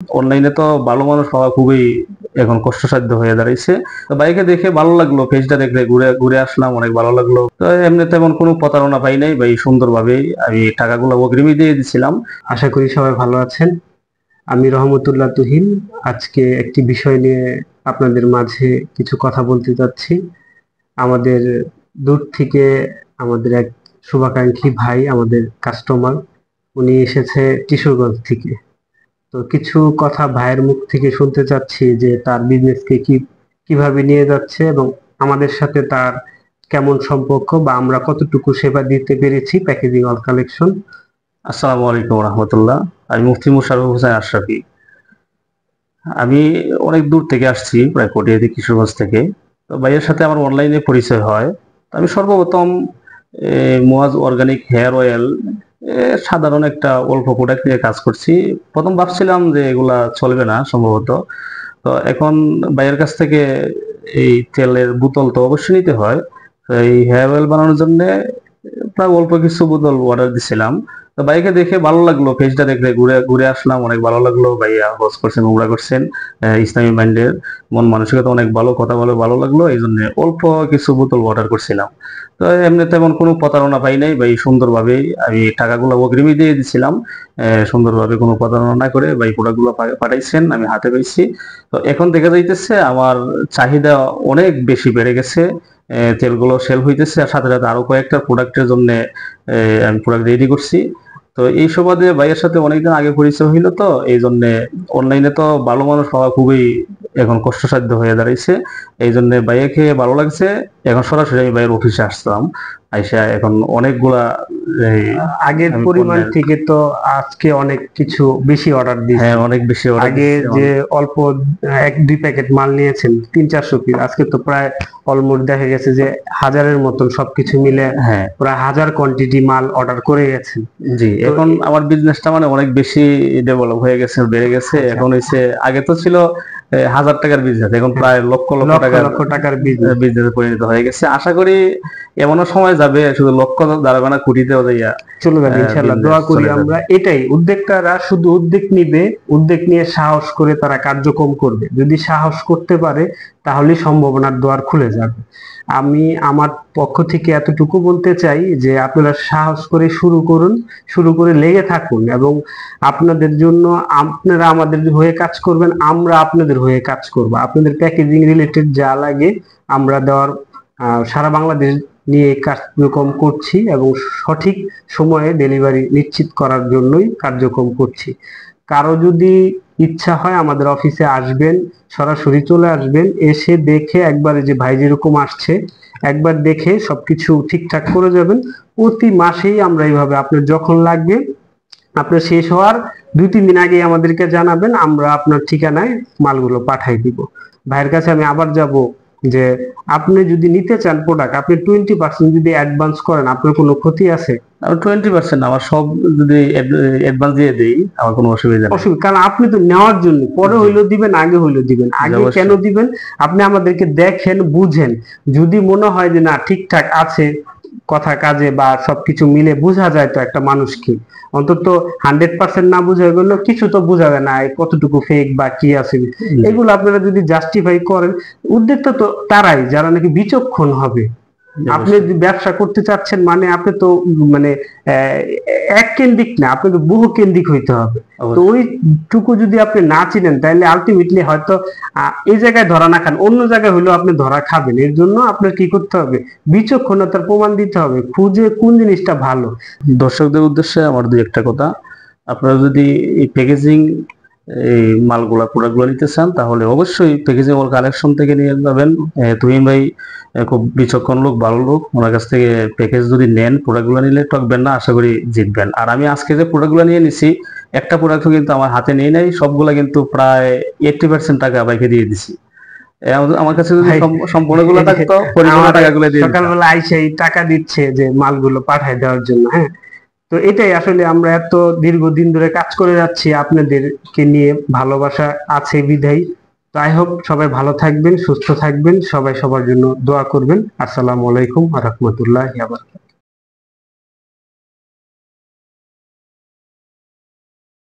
অনলাইনে তো ভালো মানুষ পাওয়া খুবই এখন কষ্টসাধ্য হয়ে দাঁড়িয়েছে। তো বাইকে দেখে ভালো লাগলো, পেজটা দেখলে ঘুরে ঘুরে আসলাম, অনেক ভালো লাগলো। তো এমনি তেমন কোনো প্রতারণা পাই নাই ভাই, সুন্দরভাবেই আমি টাকাগুলো অগ্রিমই দিয়ে দিছিলাম। আশা করি সবাই ভালো আছেন। আমি রহমতুল্লাহ তুহিন। আজকে একটি বিষয় নিয়ে আপনাদের মাঝে কিছু কথা বলতে চাচ্ছি। আমাদের দূর থেকে আমাদের এক শুভাকাঙ্ক্ষী ভাই, আমাদের কাস্টমার, উনি এসেছে কিশোরগঞ্জ থেকে। তো কিছু কথা ভাইয়ের মুখ থেকে শুনতে চাচ্ছি যে তার বিজনেসকে কিভাবে নিয়ে যাচ্ছে এবং আমাদের সাথে তার কেমন সম্পর্ক বা আমরা কতটুকু সেবা দিতে পেরেছি প্যাকেজিং অল কালেকশন। আসসালামু আলাইকুম রহমতুল্লাহ। আমি মুফতি মুশাররফ হোসেন আশরাফি। আমি অনেক দূর থেকে আসছি, প্রায় কটিয়াদি কিশোরগঞ্জ থেকে। তো ভাইয়ের সাথে আমার অনলাইনে পরিচয় হয়। তো আমি সর্বপ্রথম মুয়াজ অর্গানিক হেয়ার অয়েল, সাধারণ একটা অল্প প্রোডাক্ট নিয়ে কাজ করছি। প্রথম ভাবছিলাম যে এগুলা চলবে না সম্ভবত। তো এখন ভাইয়ের কাছ থেকে এই তেলের বোতল তো অবশ্যই নিতে হয়। তো এই হেয়ার অয়েল বানানোর জন্য প্রায় অল্প কিছু বোতল অর্ডার দিছিলাম। তো ভাইকে দেখে ভালো লাগলো, পেজটা দেখলে ঘুরে ঘুরে আসলাম, অনেক ভালো লাগলো। ভাইয়া হজ করছেন, উমরা করছেন, ইসলামী মাইন্ডের, মন মানসিকতা অনেক ভালো, কথা বলে ভালো লাগলো, এই জন্য অল্প কিছু বোতল অর্ডার করছিলাম। তো এমনি তেমন কোনো প্রতারণা পাই নাই ভাই, সুন্দরভাবেই আমি টাকাগুলো অগ্রিমই দিয়ে দিছিলাম। সুন্দরভাবে কোনো প্রতারণা না করে ভাই প্রোডাক্টগুলো পাঠাইছেন, আমি হাতে পেয়েছি। তো এখন দেখা যাইতেছে আমার চাহিদা অনেক বেশি বেড়ে গেছে। তেলগুলো সেল হইতেছে, আর সাথে সাথে আরো কয়েকটা প্রোডাক্টের জন্য আমি প্রোডাক্ট রেডি করছি। তো এই সুবাদে ভাইয়ের সাথে অনেকদিন আগে পরিচয় হইলো, তো এই জন্য অনলাইনে তো ভালো মানুষ পাওয়া খুবই এখন কষ্টসাধ্য হয়ে দাঁড়িয়েছে। এই জন্য ভাইয়াকে ভালো লাগছে। এখন সরাসরি আমি ভাইয়ের অফিসে আসলাম, আইসা এখন অনেকগুলা এই আগের আমি পরিমাণ পণ্যের, থেকে তো আজকে অনেক কিছু বেশি অর্ডার হ্যাঁ দিয়েছেন। অনেক বেশি অর্ডার আগে দিচ্ছে যে অল্প 1-2 প্যাকেট মাল নিয়েছেন 300-400 পিস, আজকে তো প্রায় অলমোস্ট দেখা গেছে যে হাজারের মতন সবকিছু মিলে হ্যাঁ প্রায় 1000 কোয়ান্টিটি মাল অর্ডার করে গেছেন। জি। তো এখন আমার বিজনেসটা মানে অনেক বেশি ডেভেলপ হয়ে গেছে, বেড়ে গেছে। আচ্ছা, এখন হইছে, আগে তো ছিল 1000 টাকার বিজনেস, এখন হ্যাঁ, প্রায় লক্ষ লক্ষ লক্ষ টাকার লক্ষ টাকার বিজনেস। বিজনেসে পরিণত হয়ে গেছে। আশা করি এমনও সময় যাবে শুধু লক্ষ দাঁড়াবে না, কোটিতেও যাইয়া চলে যাবে ইনশাল্লাহ, বিজনেস দোয়া করি চলে যাবে। আমরা। এটাই উদ্যোক্তারা শুধু উদ্যোগ নিবে, উদ্যোগ নিয়ে সাহস করে তারা কার্যক্রম করবে। যদি সাহস করতে পারে তাহলে সম্ভাবনার দ্বার খুলে যাবে। আমি আমার পক্ষ থেকে এতটুকু বলতে চাই যে আপনারা সাহস করে শুরু করুন, শুরু করে লেগে থাকুন এবং আপনাদের জন্য আপনারা আমাদের হয়ে কাজ করবেন, আমরা আপনাদের হয়ে কাজ করব। আপনাদের প্যাকেজিং রিলেটেড যা লাগে আমরা দেওয়ার সারা বাংলাদেশ নিয়ে এই কার্যক্রম করছি এবং সঠিক সময়ে ডেলিভারি নিশ্চিত করার জন্যই কার্যক্রম করছি। কারো যদি ইচ্ছা হয় আমাদের অফিসে আসবেন, সরাসরি চলে আসবেন, এসে দেখে একবারে যে ভাই যেরকম আসছে একবার দেখে সবকিছু ঠিকঠাক করে যাবেন। প্রতি মাসেই আমরা এইভাবে আপনার যখন লাগবে আপনার শেষ হওয়ার 2-3 দিন আগেই আমাদেরকে জানাবেন, আমরা আপনার ঠিকানায় মালগুলো পাঠাই দিব। ভাইয়ের কাছে আমি আবার যাব যে আপনি যদি নিতে চান প্রোডাক্ট, আপনি 20% যদি অ্যাডভান্স করেন আপনার কোনো ক্ষতি আছে? আর 20% আমার সব যদি অ্যাডভান্স দিয়ে দেই, আমার কোনো অসুবিধা নেই। অসুবিধা, কারণ আপনি তো নেওয়ার জন্য, পরে জি হইলেও দিবেন আগে হইলেও দিবেন। জি, আগে কেন অবশ্যই। দিবেন? আপনি আমাদেরকে দেখেন, বুঝেন, যদি মনে হয় যে না ঠিকঠাক আছে, কথা কাজে বা সবকিছু মিলে বোঝা যায়, তো একটা মানুষকে অন্তত 100% না বোঝা গেল কিছু তো বোঝা যায় না কতটুকু ফেক বা কি আছে। জি এগুলো আপনারা যদি জাস্টিফাই করেন, উদ্যোক্তা তো তারাই যারা নাকি বিচক্ষণ হবে। জি, আপনি অবশ্যই যদি ব্যবসা করতে চাচ্ছেন মানে আপনি তো মানে এক কেন্দ্রিক না, আপনাকে বহু কেন্দ্রিক হইতে হবে। তো অবশ্যই। ওইটুকু যদি আপনি না চিনেন তাহলে আলটিমেটলি হয়তো এই জায়গায় ধরা না খান, অন্য জায়গায় হলেও আপনি ধরা খাবেন। এর জন্য আপনার কি করতে হবে? বিচক্ষণতার প্রমাণ দিতে হবে, খুঁজে কোন জিনিসটা ভালো। দর্শকদের উদ্দেশ্যে আমার দুই একটা কথা। আপনারা যদি এই প্যাকেজিং, এই মালগুলা প্রোডাক্টগুলো নিতে চান, তাহলে অবশ্যই প্যাকেজিং ওয়াল কালেকশন থেকে নিয়ে যাবেন। তুহিন ভাই খুব বিচক্ষণ লোক, ভালো লোক। ওনার কাছ থেকে প্যাকেজ যদি নেন, প্রোডাক্টগুলো নিলে ঠকবেন না, আশা করি জিতবেন। আর আমি আজকে যে প্রোডাক্টগুলো নিয়ে নিছি, একটা প্রোডাক্টও কিন্তু আমার হাতে নেই নাই, সবগুলা কিন্তু প্রায় 80% টাকা বাইকে দিয়ে দিছি। আমার কাছে যদি ভাই, সম্পূর্ণগুলো এই যে থাকতো, পরিপূর্ণ আমার টাকাগুলো দিয়ে দিতাম। সকালবেলা আইসাই টাকা দিচ্ছে যে মালগুলো পাঠায় দেওয়ার জন্য, হ্যাঁ। তো এটাই আসলে আমরা এত দীর্ঘদিন ধরে কাজ করে যাচ্ছি আপনাদেরকে নিয়ে, ভালোবাসা আছে বিধায়। তো আই হোপ সবাই ভালো থাকবেন, সুস্থ থাকবেন, সবাই সবার জন্য দোয়া করবেন। আসসালামু আলাইকুম ওয়া রাহমাতুল্লাহি ওয়া বারাকাতুহু।